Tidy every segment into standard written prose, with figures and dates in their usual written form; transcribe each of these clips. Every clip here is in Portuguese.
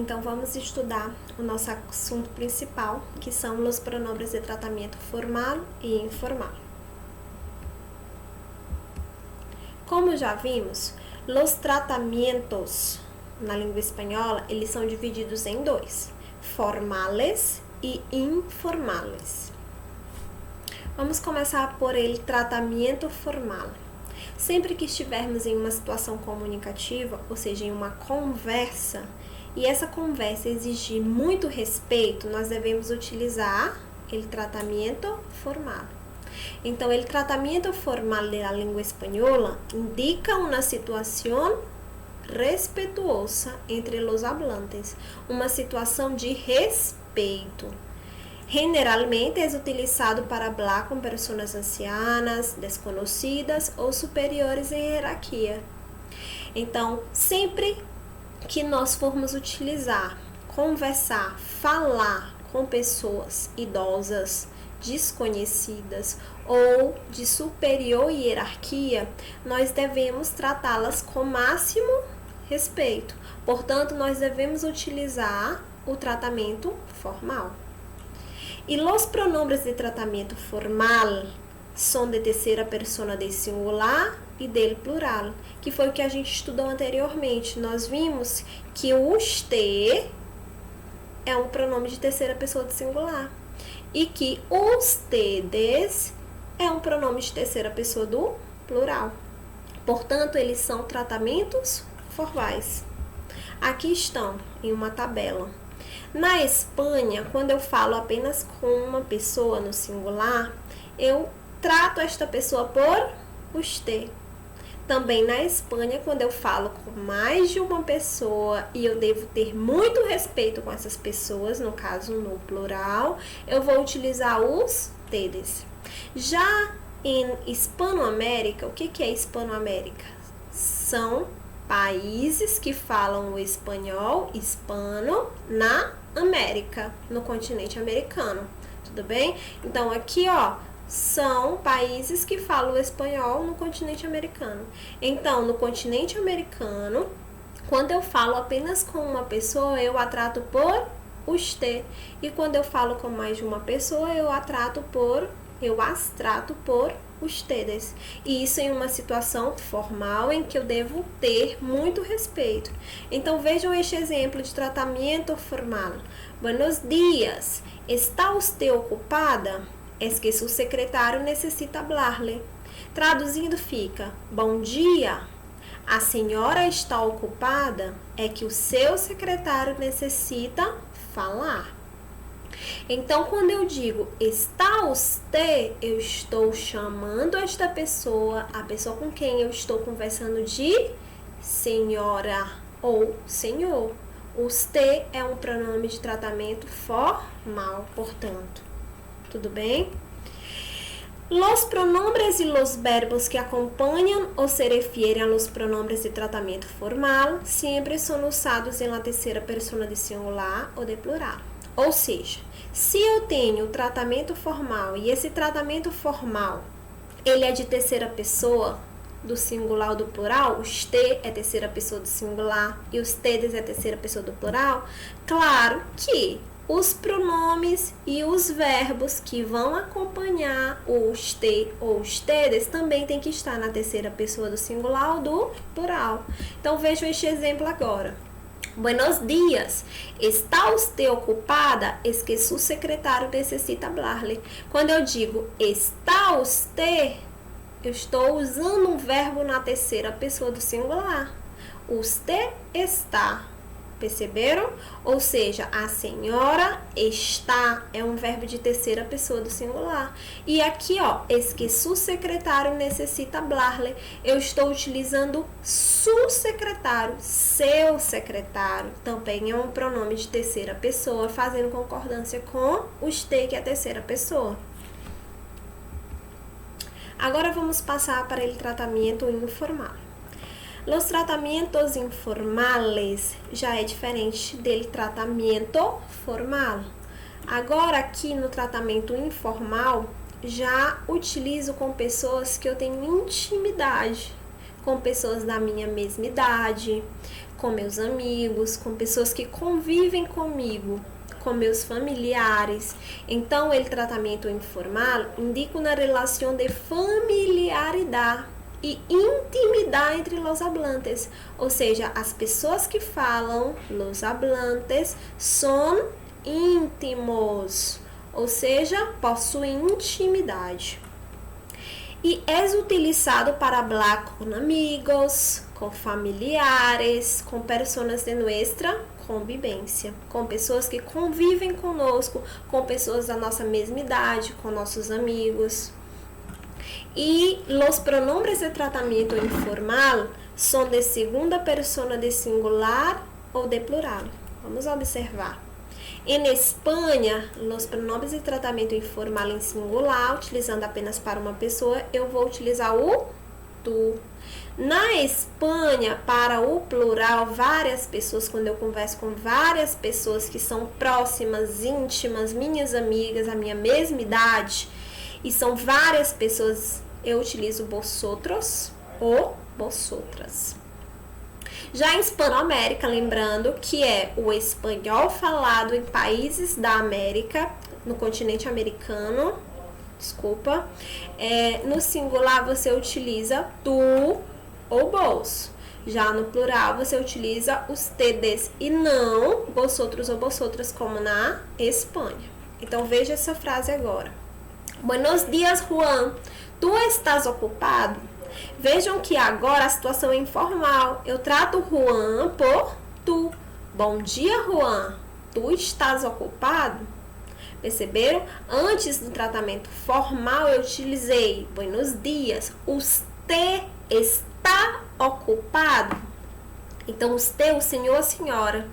Então vamos estudar o nosso assunto principal, que são os pronombres de tratamento formal e informal. Como já vimos, os tratamentos na língua espanhola, eles são divididos em dois, formales e informales. Vamos começar por ele, tratamento formal. Sempre que estivermos em uma situação comunicativa, ou seja, em uma conversa, e essa conversa exigir muito respeito, nós devemos utilizar o tratamento formal. Então, o tratamento formal da língua espanhola indica uma situação respetuosa entre os hablantes, uma situação de respeito. Generalmente é utilizado para falar com pessoas ancianas, desconhecidas ou superiores em hierarquia. Então, sempre que nós formos utilizar, conversar, falar com pessoas idosas, desconhecidas ou de superior hierarquia, nós devemos tratá-las com máximo respeito. Portanto, nós devemos utilizar o tratamento formal. E os pronombres de tratamento formal são de terceira persona de singular e del plural, que foi o que a gente estudou anteriormente. Nós vimos que o usted é um pronome de terceira pessoa de singular e que ustedes é um pronome de terceira pessoa do plural. Portanto, eles são tratamentos formais. Aqui estão em uma tabela. Na Espanha, quando eu falo apenas com uma pessoa no singular, eu trato esta pessoa por usted. Também na Espanha, quando eu falo com mais de uma pessoa e eu devo ter muito respeito com essas pessoas, no caso no plural, eu vou utilizar os tedes. Já em Hispanoamérica, o que é Hispanoamérica? São países que falam o espanhol, hispano, na América, no continente americano, tudo bem? Então, aqui, são países que falam o espanhol no continente americano. Então, no continente americano, quando eu falo apenas com uma pessoa, eu a trato por usted. E quando eu falo com mais de uma pessoa, eu as trato por ustedes. E isso em uma situação formal em que eu devo ter muito respeito. Então, vejam este exemplo de tratamento formal. Buenos dias. ¿Está usted ocupada? Es que su secretário necessita hablarle. Traduzindo fica, bom dia, a senhora está ocupada? É que o seu secretário necessita falar. Então, quando eu digo está usted, eu estou chamando esta pessoa, a pessoa com quem eu estou conversando, de senhora ou senhor. Usted é um pronome de tratamento formal, portanto. Tudo bem? Los pronombres y los verbos que acompañan o se refieren a los pronombres de tratamento formal sempre são usados em la terceira persona de singular ou de plural. Ou seja, se eu tenho o tratamento formal e esse tratamento formal ele é de terceira pessoa do singular ou do plural, usted é terceira pessoa do singular e ustedes é terceira pessoa do plural, claro que os pronomes e os verbos que vão acompanhar o usted ou ustedes também tem que estar na terceira pessoa do singular ou do plural. Então, vejam este exemplo agora. Buenos dias. ¿Está usted ocupada? Es que su secretário necessita hablarle. Quando eu digo está usted, eu estou usando um verbo na terceira pessoa do singular. Usted está. Perceberam? Ou seja, a senhora está é um verbo de terceira pessoa do singular. E aqui, es que su secretário necessita hablarle. Eu estou utilizando su secretário, seu secretário. Também é um pronome de terceira pessoa, fazendo concordância com usted, que é a terceira pessoa. Agora vamos passar para o tratamento informal. Os tratamentos informales já é diferente do tratamento formal. Agora, aqui no tratamento informal, já utilizo com pessoas que eu tenho intimidade, com pessoas da minha mesma idade, com meus amigos, com pessoas que convivem comigo, com meus familiares. Então, o tratamento informal indica uma relação de familiaridade e intimidade entre os hablantes, ou seja, as pessoas que falam, os hablantes, são íntimos, ou seja, possuem intimidade. E é utilizado para falar com amigos, com familiares, com pessoas de nossa convivência, com pessoas que convivem conosco, com pessoas da nossa mesma idade, com nossos amigos. E os pronombres de tratamento informal são de segunda pessoa de singular ou de plural. Vamos observar. Em Espanha, os pronomes de tratamento informal em singular, utilizando apenas para uma pessoa, eu vou utilizar o tu. Na Espanha, para o plural, várias pessoas, quando eu converso com várias pessoas que são próximas, íntimas, minhas amigas, a minha mesma idade, e são várias pessoas, eu utilizo vosotros ou vosotras. Já em Hispanoamérica, lembrando que é o espanhol falado em países da América, no continente americano, no singular você utiliza tu ou vos. Já no plural você utiliza ustedes e não vosotros ou vosotras, como na Espanha. Então veja essa frase agora. Buenos dias, Juan. Tu estás ocupado? Vejam que agora a situação é informal. Eu trato Juan por tu. Bom dia, Juan. Tu estás ocupado? Perceberam? Antes do tratamento formal, eu utilizei buenos dias. Usted está ocupado? Então, usted, o senhor, a senhora.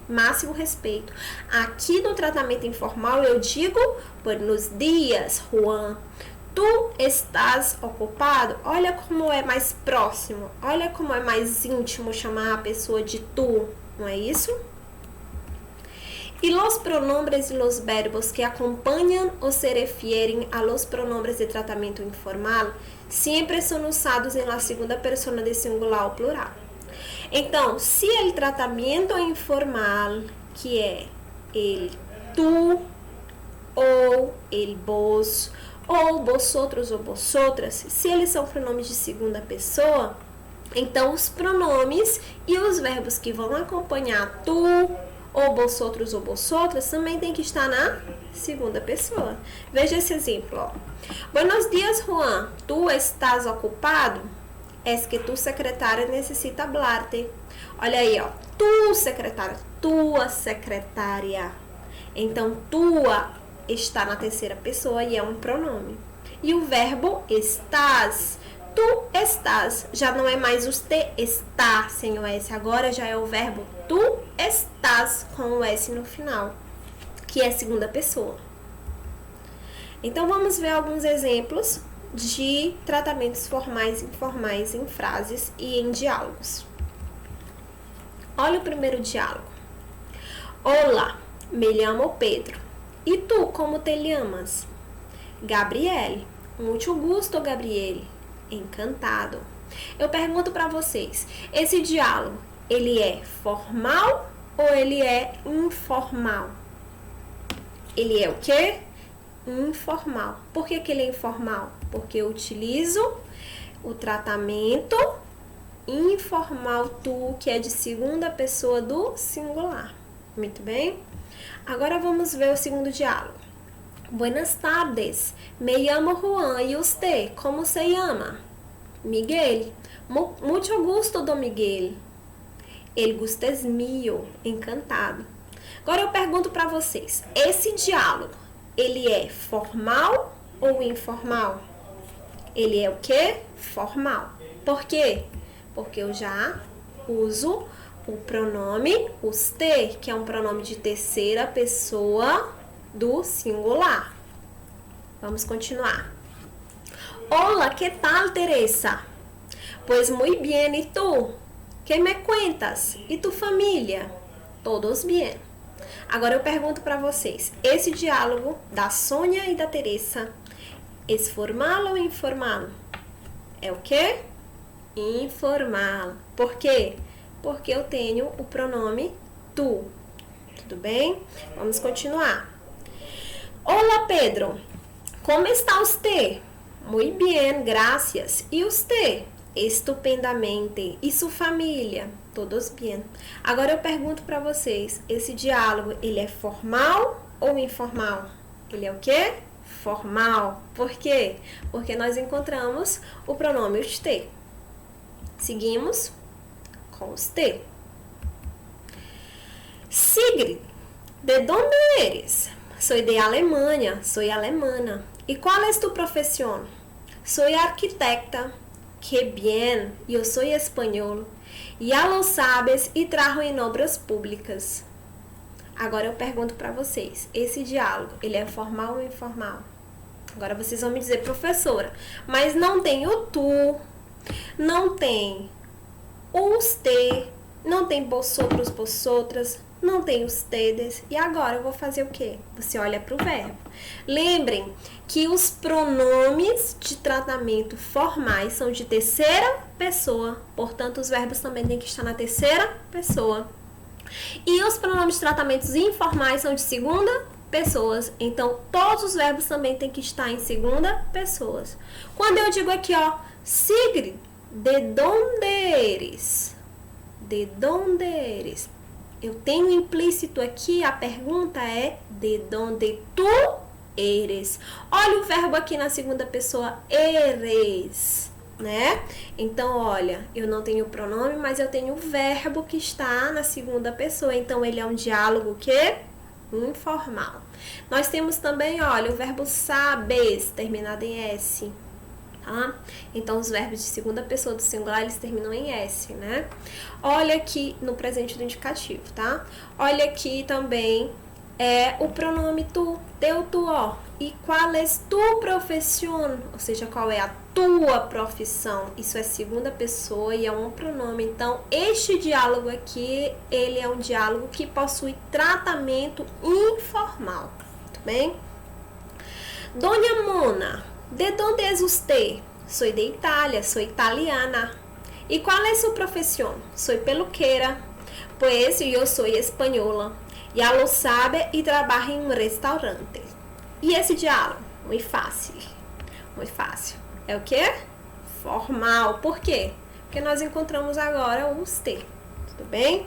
Máximo respeito. Aqui no tratamento informal, eu digo buenos dias, Juan. Tu estás ocupado? Olha como é mais próximo, olha como é mais íntimo chamar a pessoa de tu, não é isso? E os pronombres e os verbos que acompanham ou se refieren a los pronombres de tratamento informal sempre são usados em la segunda persona de singular ou plural. Então, se o tratamento informal, que é ele, tu, ou ele, vos, ou vosotros ou vosotras, se eles são pronomes de segunda pessoa, então os pronomes e os verbos que vão acompanhar tu, ou vosotros ou vosotras, também tem que estar na segunda pessoa. Veja esse exemplo, ó. Buenos dias, Juan. Tu estás ocupado? Es que tu secretária necessita hablarte. Olha aí, ó. Tu secretária, tua secretária. Então, tua está na terceira pessoa e é um pronome. E o verbo estás. Tu estás. Já não é mais você está sem o S. Agora já é o verbo tu estás com o S no final, que é segunda pessoa. Então, vamos ver alguns exemplos de tratamentos formais e informais em frases e em diálogos. Olha o primeiro diálogo. Olá, me chamo Pedro. E tu, como te llamas? Gabriele. Muito gusto, Gabriele. Encantado. Eu pergunto para vocês, esse diálogo, ele é formal ou ele é informal? Ele é o quê? Informal. Por que ele é informal? Porque eu utilizo o tratamento informal tu, que é de segunda pessoa do singular. Muito bem? Agora vamos ver o segundo diálogo. Buenas tardes, me llamo Juan e usted, como se llama? Miguel. Mucho gusto, don Miguel. El gusto es mío, encantado. Agora eu pergunto para vocês, esse diálogo, ele é formal ou informal? Ele é o quê? Formal. Por quê? Porque eu já uso o pronome usted, que é um pronome de terceira pessoa do singular. Vamos continuar. Hola, que tal, Teresa? Pues muy bien, ¿y tú? ¿Qué me cuentas? E tu família? Todos bien. Agora eu pergunto para vocês, esse diálogo da Sônia e da Teresa é formal ou informal? É o quê? informal. Por quê? Porque eu tenho o pronome tu. Tudo bem? Vamos continuar. Olá, Pedro. Como está você? Muito bem, gracias. E você? Estupendamente. E sua família? Todos bem. Agora eu pergunto para vocês, esse diálogo, ele é formal ou informal? Ele é o quê? Formal. Por quê? Porque nós encontramos o pronome usted. Seguimos com usted. Sigrid, de onde eres? Sou de Alemanha, sou alemana. E qual é tu profissão? Sou arquitecta. Que bien, eu sou espanhol. Ya lo sabes e trabalho em obras públicas. Agora eu pergunto para vocês, esse diálogo, ele é formal ou informal? Agora vocês vão me dizer, professora, mas não tem o tu, não tem o usted, não tem vosotros, vosotras, não tem ustedes. E agora eu vou fazer o quê? Você olha para o verbo. Lembrem que os pronomes de tratamento formais são de terceira pessoa, portanto os verbos também têm que estar na terceira pessoa. E os pronomes de tratamentos informais são de segunda pessoas, então todos os verbos também têm que estar em segunda pessoas. Quando eu digo aqui, ó, Sigrid, de donde eres? De donde eres? Eu tenho implícito aqui, a pergunta é de donde tu eres. Olha o verbo aqui na segunda pessoa, eres, né? Então, olha, eu não tenho pronome, mas eu tenho o verbo que está na segunda pessoa. Então, ele é um diálogo que informal. Nós temos também, olha, o verbo sabes, terminado em S. Tá? Então, os verbos de segunda pessoa do singular, eles terminam em S, né? Olha aqui no presente do indicativo, tá? Olha aqui também o pronome tu, teu tu, ó. E qual é tu profissão? Ou seja, qual é a tua profissão? Isso é segunda pessoa e é um pronome. Então, este diálogo aqui, ele é um diálogo que possui tratamento informal, tudo bem? Dona Mona, de onde é você? Sou de Itália, sou italiana. E qual é sua profissão? Sou peluqueira, pois eu sou espanhola. Já lo sabe e trabalho em um restaurante. E esse diálogo? Muito fácil. Muito fácil. É o quê? Formal. Por quê? Porque nós encontramos agora o usted. Tudo bem?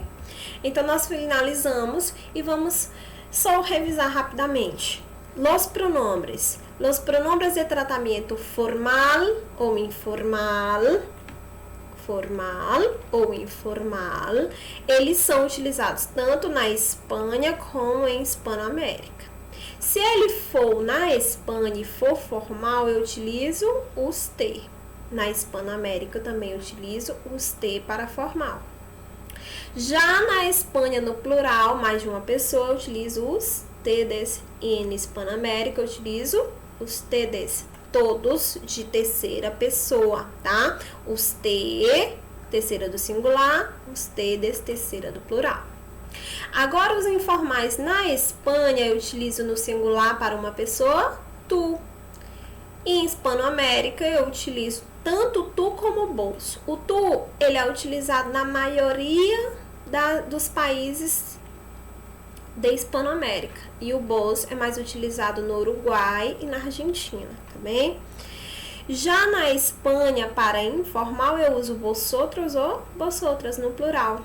Então, nós finalizamos e vamos só revisar rapidamente. Los pronombres. Los pronombres de tratamento formal ou informal, eles são utilizados tanto na Espanha como em Hispanoamérica. Se ele for na Espanha e for formal, eu utilizo usted. Na Hispanoamérica eu também utilizo usted para formal. Já na Espanha, no plural, mais de uma pessoa, eu utilizo ustedes. E em Hispanoamérica eu utilizo ustedes, todos de terceira pessoa, tá? Usted, terceira do singular, ustedes, terceira do plural. Agora, os informais na Espanha eu utilizo no singular para uma pessoa, tu. E em Hispanoamérica eu utilizo tanto tu como vos. O tu, ele é utilizado na maioria dos países de Hispanoamérica. E o vos é mais utilizado no Uruguai e na Argentina, tá bem? Já na Espanha, para informal, eu uso vosotros ou vosotras no plural.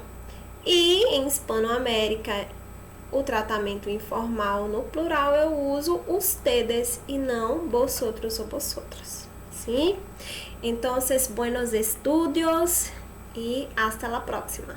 E em Hispanoamérica, o tratamento informal no plural, eu uso ustedes e não vosotros ou vosotras. ¿Sí? Entonces, buenos estudios y hasta la próxima.